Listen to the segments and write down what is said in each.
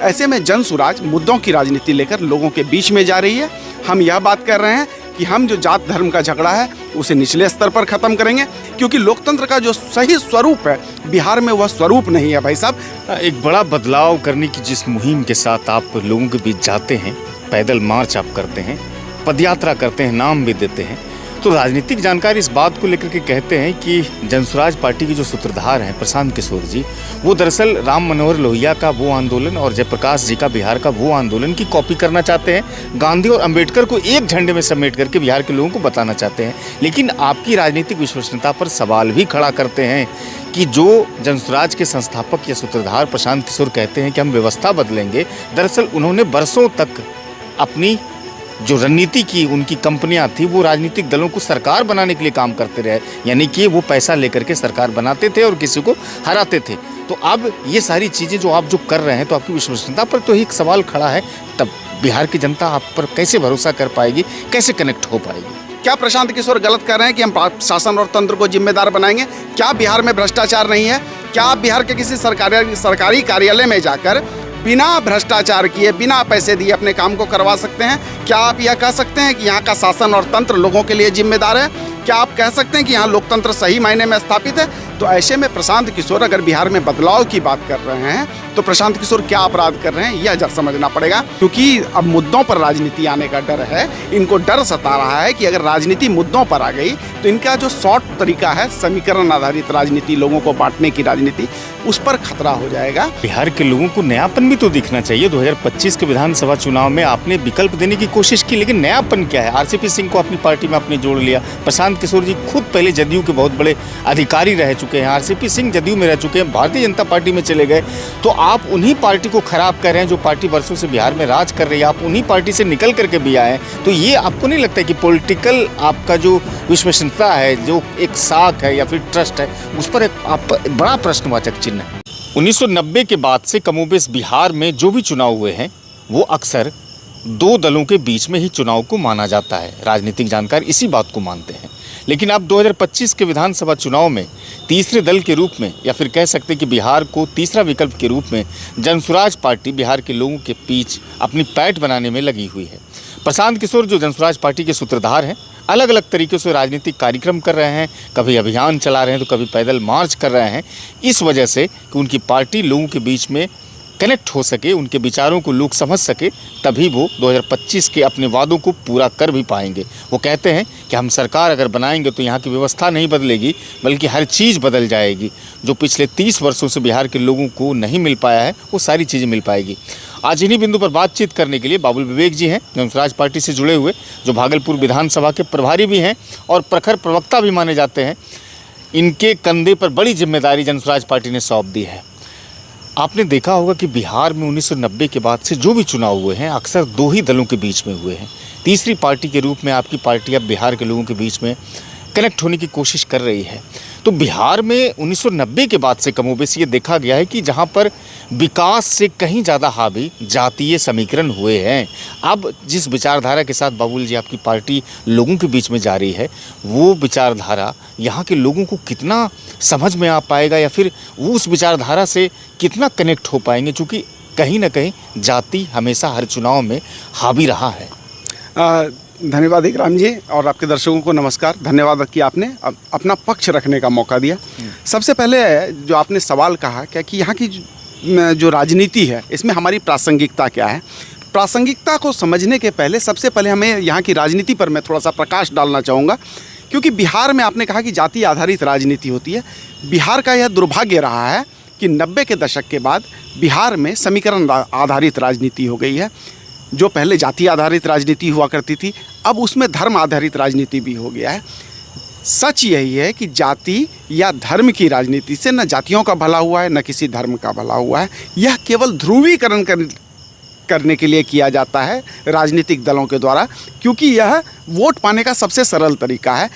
ऐसे में जन सुराज मुद्दों की राजनीति लेकर लोगों के बीच में जा रही है। हम यह बात कर रहे हैं कि हम जो जात धर्म का झगड़ा है उसे निचले स्तर पर ख़त्म करेंगे, क्योंकि लोकतंत्र का जो सही स्वरूप है बिहार में वह स्वरूप नहीं है। भाई साहब, एक बड़ा बदलाव करने की जिस मुहिम के साथ आप लोगों के बीच जाते हैं, पैदल मार्च आप करते हैं, पदयात्रा करते हैं, नाम भी देते हैं, तो राजनीतिक जानकारी इस बात को लेकर के कहते हैं कि जनसुराज पार्टी के जो सूत्रधार हैं प्रशांत किशोर जी, वो दरअसल राम मनोहर लोहिया का वो आंदोलन और जयप्रकाश जी का बिहार का वो आंदोलन की कॉपी करना चाहते हैं। गांधी और अंबेडकर को एक झंडे में समेट करके बिहार के लोगों को बताना चाहते हैं। लेकिन आपकी राजनीतिक विश्वसनीयता पर सवाल भी खड़ा करते हैं कि जो जनसुराज के संस्थापक या सूत्रधार प्रशांत किशोर कहते हैं कि हम व्यवस्था बदलेंगे, दरअसल उन्होंने बरसों तक अपनी जो रणनीति की उनकी कंपनियां थी वो राजनीतिक दलों को सरकार बनाने के लिए काम करते रहे, यानी कि वो पैसा लेकर के सरकार बनाते थे और किसी को हराते थे। तो अब ये सारी चीज़ें जो आप जो कर रहे हैं, तो आपकी विश्वसनीयता पर तो एक सवाल खड़ा है। तब बिहार की जनता आप पर कैसे भरोसा कर पाएगी, कैसे कनेक्ट हो पाएगी? क्या प्रशांत किशोर गलत कर रहे हैं कि हम शासन और तंत्र को जिम्मेदार बनाएंगे? क्या बिहार में भ्रष्टाचार नहीं है? क्या आप बिहार के किसी सरकारी कार्यालय में जाकर बिना भ्रष्टाचार किए, बिना पैसे दिए अपने काम को करवा सकते हैं? क्या आप यह कह सकते हैं कि यहाँ का शासन और तंत्र लोगों के लिए जिम्मेदार है? क्या आप कह सकते हैं कि यहाँ लोकतंत्र सही मायने में स्थापित है? तो ऐसे में प्रशांत किशोर अगर बिहार में बदलाव की बात कर रहे हैं तो प्रशांत किशोर क्या अपराध कर रहे हैं यह जब समझना पड़ेगा, क्योंकि अब मुद्दों पर राजनीति आने का डर है। इनको डर सता रहा है कि अगर राजनीति मुद्दों पर आ गई तो इनका जो शॉर्ट तरीका है समीकरण आधारित राजनीति, लोगों को बांटने की राजनीति, उस पर खतरा हो जाएगा। बिहार के लोगों को नयापन भी तो दिखना चाहिए। 2025 के विधानसभा चुनाव में आपने विकल्प देने की कोशिश की, लेकिन नयापन क्या है? आरसीपी सिंह को अपनी पार्टी में आपने जोड़ लिया। प्रशांत किशोर जी खुद पहले जदयू के बहुत बड़े अधिकारी रह चुके हैं, आरसीपी सिंह जदयू में रह चुके हैं, भारतीय जनता पार्टी में चले गए। तो आप उन्हीं पार्टी को खराब कर रहे हैं जो पार्टी वर्षों से बिहार में राज कर रही है। आप उन्हीं पार्टी से निकल करके भी आए, तो ये आपको नहीं लगता है कि पॉलिटिकल आपका जो विश्वसनीयता है, जो एक साख है या फिर ट्रस्ट है, उस पर एक आप बड़ा प्रश्नवाचक चिन्ह है? 1990 के बाद से कमोबेश बिहार में जो भी चुनाव हुए हैं वो अक्सर दो दलों के बीच में ही चुनाव को माना जाता है। राजनीतिक जानकार इसी बात को मानते हैं। लेकिन अब 2025 के विधानसभा चुनाव में तीसरे दल के रूप में, या फिर कह सकते हैं कि बिहार को तीसरा विकल्प के रूप में जनसुराज पार्टी बिहार के लोगों के बीच अपनी पैठ बनाने में लगी हुई है। प्रशांत किशोर जो जनसुराज पार्टी के सूत्रधार हैं, अलग अलग तरीक़े से राजनीतिक कार्यक्रम कर रहे हैं, कभी अभियान चला रहे हैं तो कभी पैदल मार्च कर रहे हैं, इस वजह से कि उनकी पार्टी लोगों के बीच में कनेक्ट हो सके, उनके विचारों को लोग समझ सके, तभी वो 2025 के अपने वादों को पूरा कर भी पाएंगे। वो कहते हैं कि हम सरकार अगर बनाएंगे तो यहाँ की व्यवस्था नहीं बदलेगी, बल्कि हर चीज़ बदल जाएगी। जो पिछले 30 वर्षों से बिहार के लोगों को नहीं मिल पाया है वो सारी चीज़ें मिल पाएगी। आज इन्हीं बिंदु पर बातचीत करने के लिए बाबुल विवेक जी हैं, जनसुराज पार्टी से जुड़े हुए, जो भागलपुर विधानसभा के प्रभारी भी हैं और प्रखर प्रवक्ता भी माने जाते हैं। इनके कंधे पर बड़ी जिम्मेदारी जनसुराज पार्टी ने सौंप दी है। आपने देखा होगा कि बिहार में 1990 के बाद से जो भी चुनाव हुए हैं अक्सर दो ही दलों के बीच में हुए हैं। तीसरी पार्टी के रूप में आपकी पार्टी अब बिहार के लोगों के बीच में कनेक्ट होने की कोशिश कर रही है। तो बिहार में 1990 के बाद से कमोबेश ये देखा गया है कि जहाँ पर विकास से कहीं ज़्यादा हावी जातीय समीकरण हुए हैं। अब जिस विचारधारा के साथ बाबुल जी आपकी पार्टी लोगों के बीच में जा रही है, वो विचारधारा यहाँ के लोगों को कितना समझ में आ पाएगा, या फिर वो उस विचारधारा से कितना कनेक्ट हो पाएंगे, क्योंकि कहीं ना कहीं जाति हमेशा हर चुनाव में हावी रहा है। धन्यवाद इकराम जी, और आपके दर्शकों को नमस्कार। धन्यवाद कि आपने अपना पक्ष रखने का मौका दिया। सबसे पहले जो आपने सवाल कहा क्या कि यहाँ की जो राजनीति है इसमें हमारी प्रासंगिकता क्या है। प्रासंगिकता को समझने के पहले सबसे पहले हमें यहाँ की राजनीति पर मैं थोड़ा सा प्रकाश डालना चाहूँगा, क्योंकि बिहार में आपने कहा कि जाति आधारित राजनीति होती है। बिहार का यह दुर्भाग्य रहा है कि 90 के दशक के बाद बिहार में समीकरण आधारित राजनीति हो गई है। जो पहले जाति आधारित राजनीति हुआ करती थी, अब उसमें धर्म आधारित राजनीति भी हो गया है। सच यही है कि जाति या धर्म की राजनीति से न जातियों का भला हुआ है, न किसी धर्म का भला हुआ है। यह केवल ध्रुवीकरण करने के लिए किया जाता है राजनीतिक दलों के द्वारा, क्योंकि यह वोट पाने का सबसे सरल तरीका है।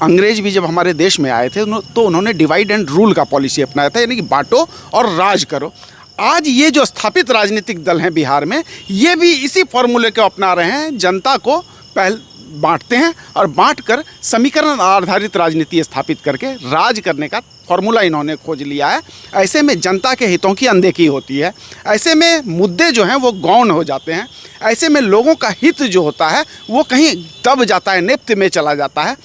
अंग्रेज भी जब हमारे देश में आए थे तो उन्होंने डिवाइड एंड रूल का पॉलिसी अपनाया था, यानी कि बांटो और राज करो। आज ये जो स्थापित राजनीतिक दल हैं बिहार में, ये भी इसी फॉर्मूले को अपना रहे हैं। जनता को पहले बांटते हैं और बांटकर समीकरण आधारित राजनीति स्थापित करके राज करने का फॉर्मूला इन्होंने खोज लिया है। ऐसे में जनता के हितों की अनदेखी होती है, ऐसे में मुद्दे जो हैं वो गौण हो जाते हैं, ऐसे में लोगों का हित जो होता है वो कहीं दब जाता है, नेपथ्य में चला जाता है।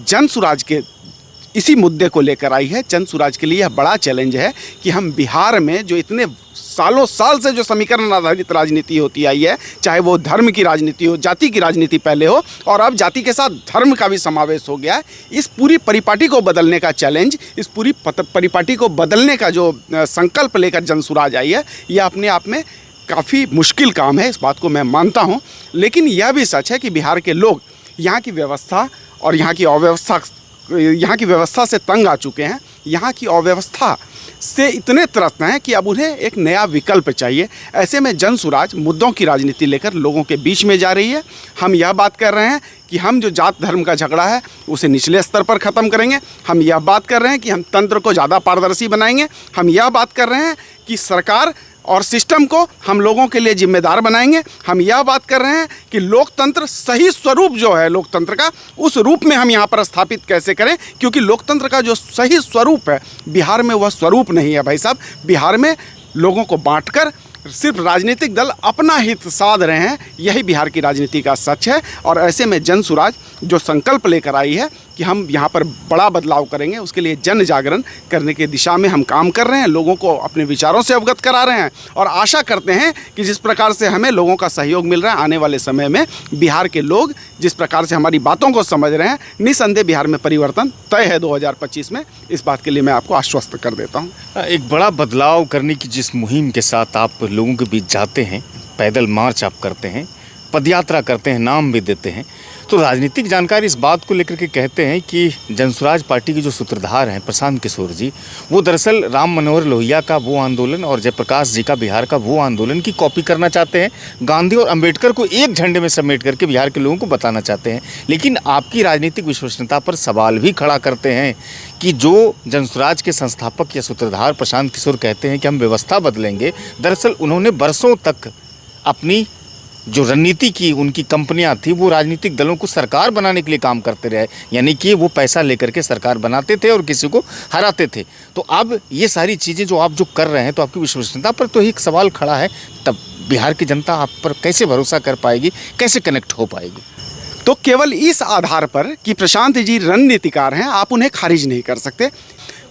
जन सुराज के इसी मुद्दे को लेकर आई है। जन सुराज के लिए यह बड़ा चैलेंज है कि हम बिहार में जो इतने सालों साल से जो समीकरण आधारित राजनीति होती आई है, चाहे वो धर्म की राजनीति हो, जाति की राजनीति पहले हो और अब जाति के साथ धर्म का भी समावेश हो गया है, इस पूरी परिपाटी को बदलने का चैलेंज, इस पूरी परिपाटी को बदलने का जो संकल्प लेकर जन सुराज आई है, यह अपने आप में काफ़ी मुश्किल काम है, इस बात को मैं मानता हूँ। लेकिन यह भी सच है कि बिहार के लोग यहाँ की व्यवस्था और यहाँ की व्यवस्था से तंग आ चुके हैं, यहाँ की अव्यवस्था से इतने त्रस्त हैं कि अब उन्हें एक नया विकल्प चाहिए। ऐसे में जन सुराज मुद्दों की राजनीति लेकर लोगों के बीच में जा रही है। हम यह बात कर रहे हैं कि हम जो जात धर्म का झगड़ा है उसे निचले स्तर पर ख़त्म करेंगे। हम यह बात कर रहे हैं कि हम तंत्र को ज़्यादा पारदर्शी बनाएंगे। हम यह बात कर रहे हैं कि सरकार और सिस्टम को हम लोगों के लिए जिम्मेदार बनाएंगे। हम यह बात कर रहे हैं कि लोकतंत्र सही स्वरूप जो है लोकतंत्र का, उस रूप में हम यहाँ पर स्थापित कैसे करें, क्योंकि लोकतंत्र का जो सही स्वरूप है बिहार में वह स्वरूप नहीं है भाई साहब। बिहार में लोगों को बांटकर सिर्फ राजनीतिक दल अपना हित साध रहे हैं, यही बिहार की राजनीति का सच है। और ऐसे में जन सुराज जो संकल्प लेकर आई है कि हम यहाँ पर बड़ा बदलाव करेंगे, उसके लिए जन जागरण करने की दिशा में हम काम कर रहे हैं, लोगों को अपने विचारों से अवगत करा रहे हैं और आशा करते हैं कि जिस प्रकार से हमें लोगों का सहयोग मिल रहा है, आने वाले समय में बिहार के लोग जिस प्रकार से हमारी बातों को समझ रहे हैं, निसंदेह बिहार में परिवर्तन तय है 2025 में। इस बात के लिए मैं आपको आश्वस्त कर देता हूँ। एक बड़ा बदलाव करने की जिस मुहिम के साथ आप लोगों के बीच जाते हैं, पैदल मार्च आप करते हैं, पदयात्रा करते हैं, नाम भी देते हैं, तो राजनीतिक जानकार इस बात को लेकर के कहते हैं कि जनसुराज पार्टी के जो सूत्रधार हैं प्रशांत किशोर जी, वो दरअसल राम मनोहर लोहिया का वो आंदोलन और जयप्रकाश जी का बिहार का वो आंदोलन की कॉपी करना चाहते हैं, गांधी और अंबेडकर को एक झंडे में समेट करके बिहार के लोगों को बताना चाहते हैं। लेकिन आपकी राजनीतिक विश्वसनीयता पर सवाल भी खड़ा करते हैं कि जो जनसुराज के संस्थापक या सूत्रधार प्रशांत किशोर कहते हैं कि हम व्यवस्था बदलेंगे, दरअसल उन्होंने बरसों तक अपनी जो रणनीति की उनकी कंपनियां थी वो राजनीतिक दलों को सरकार बनाने के लिए काम करते रहे, यानी कि वो पैसा लेकर के सरकार बनाते थे और किसी को हराते थे। तो अब ये सारी चीज़ें जो आप जो कर रहे हैं, तो आपकी विश्वसनीयता पर तो एक सवाल खड़ा है। तब बिहार की जनता आप पर कैसे भरोसा कर पाएगी, कैसे कनेक्ट हो पाएगी? तो केवल इस आधार पर कि प्रशांत जी रणनीतिकार हैं, आप उन्हें खारिज नहीं कर सकते।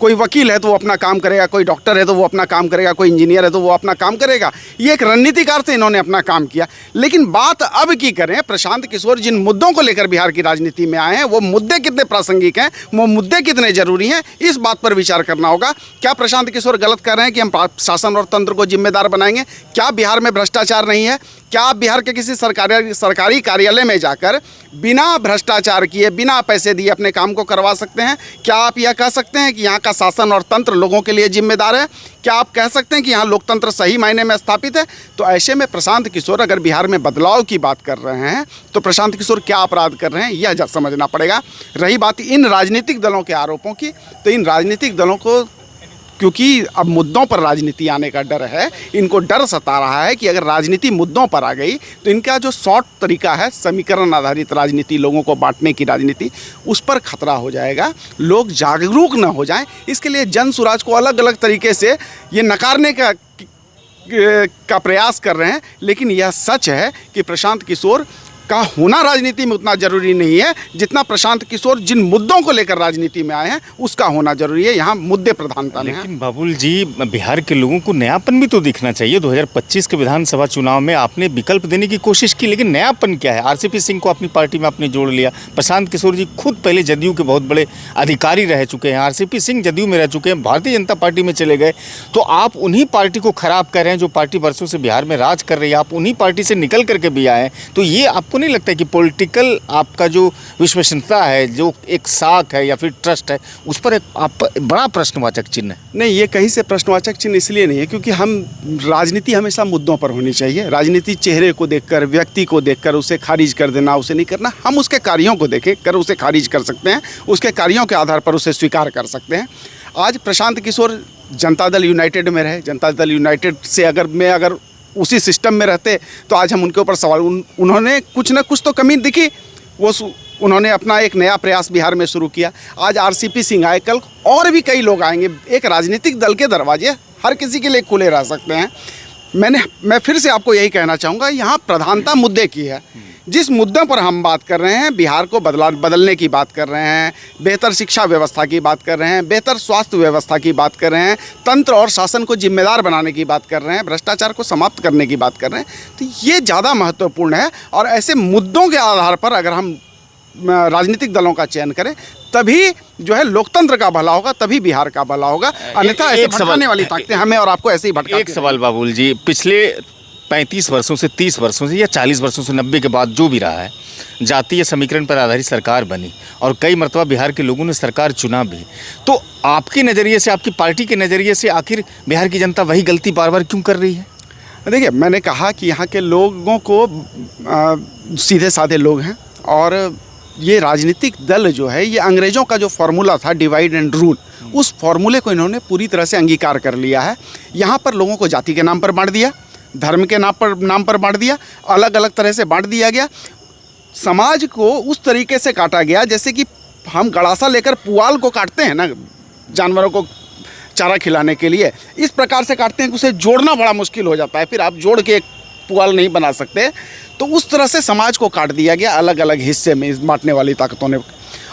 कोई वकील है तो वो अपना काम करेगा, कोई डॉक्टर है तो वो अपना काम करेगा, कोई इंजीनियर है तो वो अपना काम करेगा। ये एक रणनीतिकार थे, इन्होंने अपना काम किया। लेकिन बात अब की करें, प्रशांत किशोर जिन मुद्दों को लेकर बिहार की राजनीति में आए हैं, वो मुद्दे कितने प्रासंगिक हैं, वो मुद्दे कितने जरूरी हैं, इस बात पर विचार करना होगा। क्या प्रशांत किशोर गलत कर रहे हैं कि हम शासन और तंत्र को जिम्मेदार बनाएंगे? क्या बिहार में भ्रष्टाचार नहीं है? क्या आप बिहार के किसी सरकारी कार्यालय में जाकर बिना भ्रष्टाचार किए, बिना पैसे दिए अपने काम को करवा सकते हैं? क्या आप यह कह सकते हैं कि यहाँ का शासन और तंत्र लोगों के लिए जिम्मेदार है? क्या आप कह सकते हैं कि यहाँ लोकतंत्र सही मायने में स्थापित है? तो ऐसे में प्रशांत किशोर अगर बिहार में बदलाव की बात कर रहे हैं तो प्रशांत किशोर क्या अपराध कर रहे हैं, यह समझना पड़ेगा। रही बात इन राजनीतिक दलों के आरोपों की, तो इन राजनीतिक दलों को क्योंकि अब मुद्दों पर राजनीति आने का डर है, इनको डर सता रहा है कि अगर राजनीति मुद्दों पर आ गई तो इनका जो शॉर्ट तरीका है समीकरण आधारित राजनीति, लोगों को बांटने की राजनीति, उस पर खतरा हो जाएगा, लोग जागरूक न हो जाएं। इसके लिए जन सुराज को अलग अलग तरीके से ये नकारने का प्रयास कर रहे हैं। लेकिन यह सच है कि प्रशांत किशोर का होना राजनीति में उतना जरूरी नहीं है जितना प्रशांत किशोर जिन मुद्दों को लेकर राजनीति में आए हैं उसका होना जरूरी है। यहाँ मुद्दे प्रधानता में हैं। लेकिन बाबुल जी, बिहार के लोगों को नयापन भी तो दिखना चाहिए। 2025 के विधानसभा चुनाव में आपने विकल्प देने की कोशिश की, लेकिन नयापन क्या है? आरसीपी सिंह को अपनी पार्टी में आपने जोड़ लिया। प्रशांत किशोर जी खुद पहले जदयू के बहुत बड़े अधिकारी रह चुके हैं, आरसीपी सिंह जदयू में रह चुके हैं, भारतीय जनता पार्टी में चले गए। तो आप उन्हीं पार्टी को खराब कर रहे हैं जो पार्टी वर्षों से बिहार में राज कर रही है। आप उन्हीं पार्टी से निकल करके भी आए हैं। तो ये आपको नहीं लगता है कि पॉलिटिकल आपका जो विश्वसनीयता है, जो एक साख है या फिर ट्रस्ट है, उस पर एक आप बड़ा प्रश्नवाचक चिन्ह है? नहीं, ये कहीं से प्रश्नवाचक चिन्ह इसलिए नहीं है क्योंकि हम राजनीति हमेशा मुद्दों पर होनी चाहिए। राजनीति चेहरे को देखकर, व्यक्ति को देखकर उसे खारिज कर देना, उसे नहीं करना। हम उसके कार्यों को देख कर उसे खारिज कर सकते हैं, उसके कार्यों के आधार पर उसे स्वीकार कर सकते हैं। आज प्रशांत किशोर जनता दल यूनाइटेड में रहे, जनता दल यूनाइटेड से अगर उसी सिस्टम में रहते तो आज हम उनके ऊपर सवाल, उन्होंने कुछ ना कुछ तो कमी दिखी, वो उन्होंने अपना एक नया प्रयास बिहार में शुरू किया। आज आरसीपी सिंह आए, कल और भी कई लोग आएंगे। एक राजनीतिक दल के दरवाजे हर किसी के लिए खुले रह सकते हैं। मैं फिर से आपको यही कहना चाहूँगा, यहाँ प्रधानता मुद्दे की है। जिस मुद्दों पर हम बात कर रहे हैं, बिहार को बदलने की बात कर रहे हैं, बेहतर शिक्षा व्यवस्था की बात कर रहे हैं, बेहतर स्वास्थ्य व्यवस्था की बात कर रहे हैं, तंत्र और शासन को जिम्मेदार बनाने की बात कर रहे हैं, भ्रष्टाचार को समाप्त करने की बात कर रहे हैं, तो ये ज़्यादा महत्वपूर्ण है। और ऐसे मुद्दों के आधार पर अगर हम राजनीतिक दलों का चयन करें, तभी जो है लोकतंत्र का भला होगा, तभी बिहार का भला होगा। अन्यथा ऐसे भटकाने वाली ताकतें हमें और आपको ऐसे ही भटकाती। एक सवाल बाबुल जी, पिछले 35 वर्षों से 30 वर्षों से या 40 वर्षों से 90 के बाद जो भी रहा है, जातीय समीकरण पर आधारित सरकार बनी और कई मरतबा बिहार के लोगों ने सरकार चुना भी। तो आपके नज़रिए से, आपकी पार्टी के नज़रिए से आखिर बिहार की जनता वही गलती बार बार क्यों कर रही है? देखिए, मैंने कहा कि यहाँ के लोगों को सीधे साधे लोग हैं, और ये राजनीतिक दल जो है, ये अंग्रेज़ों का जो फार्मूला था डिवाइड एंड रूल, उस फार्मूले को इन्होंने पूरी तरह से अंगीकार कर लिया है। यहाँ पर लोगों को जाति के नाम पर बांट दिया, धर्म के नाम पर बांट दिया, अलग अलग तरह से बांट दिया गया। समाज को उस तरीके से काटा गया जैसे कि हम गड़ासा लेकर पुआल को काटते हैं ना, जानवरों को चारा खिलाने के लिए, इस प्रकार से काटते हैं कि उसे जोड़ना बड़ा मुश्किल हो जाता है। फिर आप जोड़ के एक पुआल नहीं बना सकते। तो उस तरह से समाज को काट दिया गया अलग अलग हिस्से में इस बांटने वाली ताकतों ने,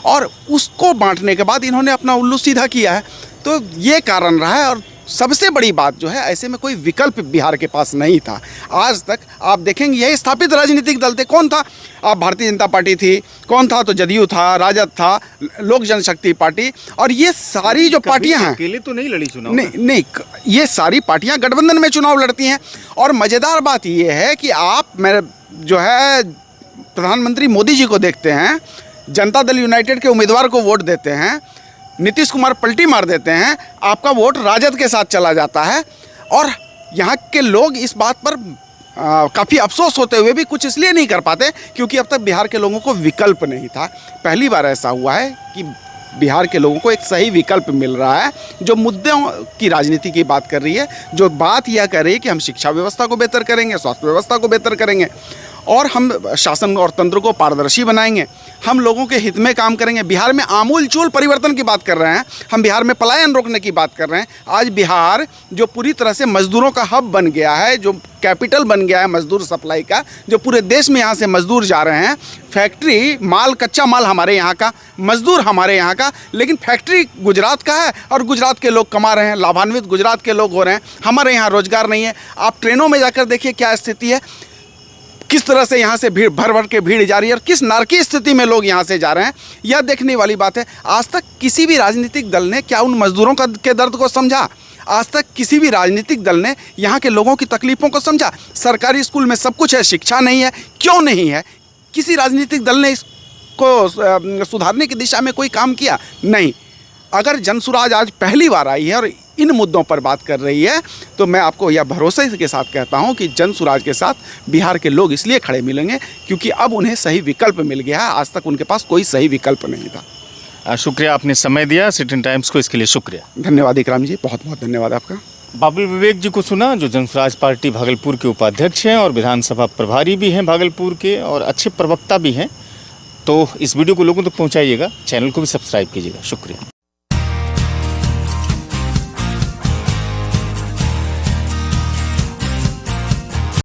और उसको बांटने के बाद इन्होंने अपना उल्लू सीधा किया है। तो ये कारण रहा है। और सबसे बड़ी बात जो है, ऐसे में कोई विकल्प बिहार के पास नहीं था। आज तक आप देखेंगे यही स्थापित राजनीतिक दल थे। कौन था? आप भारतीय जनता पार्टी थी, कौन था? तो जदयू था, राजद था, लोक जनशक्ति पार्टी, और ये सारी जो पार्टियां हैं, अकेले तो नहीं लड़ी चुनाव। नहीं, ये सारी पार्टियां गठबंधन में चुनाव लड़ती हैं। और मज़ेदार बात ये है कि आप मेरे जो है प्रधानमंत्री मोदी जी को देखते हैं, जनता दल यूनाइटेड के उम्मीदवार को वोट देते हैं, नीतीश कुमार पलटी मार देते हैं, आपका वोट राजद के साथ चला जाता है। और यहाँ के लोग इस बात पर काफ़ी अफसोस होते हुए भी कुछ इसलिए नहीं कर पाते क्योंकि अब तक बिहार के लोगों को विकल्प नहीं था। पहली बार ऐसा हुआ है कि बिहार के लोगों को एक सही विकल्प मिल रहा है, जो मुद्दों की राजनीति की बात कर रही है, जो बात यह कर रही है कि हम शिक्षा व्यवस्था को बेहतर करेंगे, स्वास्थ्य व्यवस्था को बेहतर करेंगे, और हम शासन और तंत्र को पारदर्शी बनाएंगे, हम लोगों के हित में काम करेंगे। बिहार में आमूलचूल परिवर्तन की बात कर रहे हैं, हम बिहार में पलायन रोकने की बात कर रहे हैं। आज बिहार जो पूरी तरह से मजदूरों का हब बन गया है, जो कैपिटल बन गया है मजदूर सप्लाई का, जो पूरे देश में यहाँ से मजदूर जा रहे हैं, फैक्ट्री माल, कच्चा माल हमारे यहाँ का, मजदूर हमारे यहाँ का, लेकिन फैक्ट्री गुजरात का है और गुजरात के लोग कमा रहे हैं, लाभान्वित गुजरात के लोग हो रहे हैं, हमारे यहाँ रोजगार नहीं है। आप ट्रेनों में जाकर देखिए क्या स्थिति है, किस तरह से यहाँ से भीड़ भर के भीड़ जा रही है और किस नारकी स्थिति में लोग यहाँ से जा रहे हैं, यह देखने वाली बात है। आज तक किसी भी राजनीतिक दल ने क्या उन मजदूरों के दर्द को समझा? आज तक किसी भी राजनीतिक दल ने यहाँ के लोगों की तकलीफ़ों को समझा? सरकारी स्कूल में सब कुछ है, शिक्षा नहीं है, क्यों नहीं है? किसी राजनीतिक दल ने इसको सुधारने की दिशा में कोई काम किया? नहीं। अगर जनसुराज आज पहली बार आई है और इन मुद्दों पर बात कर रही है, तो मैं आपको यह भरोसे के साथ कहता हूं कि जनसुराज के साथ बिहार के लोग इसलिए खड़े मिलेंगे क्योंकि अब उन्हें सही विकल्प मिल गया है। आज तक उनके पास कोई सही विकल्प नहीं था। शुक्रिया, आपने समय दिया सिटीजन टाइम्स को, इसके लिए शुक्रिया। धन्यवाद इकराम जी, बहुत बहुत धन्यवाद आपका। बाबुल विवेक जी को सुना, जो जनसुराज पार्टी भागलपुर के उपाध्यक्ष हैं और विधानसभा प्रभारी भी हैं भागलपुर के, और अच्छे प्रवक्ता भी हैं। तो इस वीडियो को लोगों तक पहुँचाइएगा, चैनल को भी सब्सक्राइब कीजिएगा। शुक्रिया।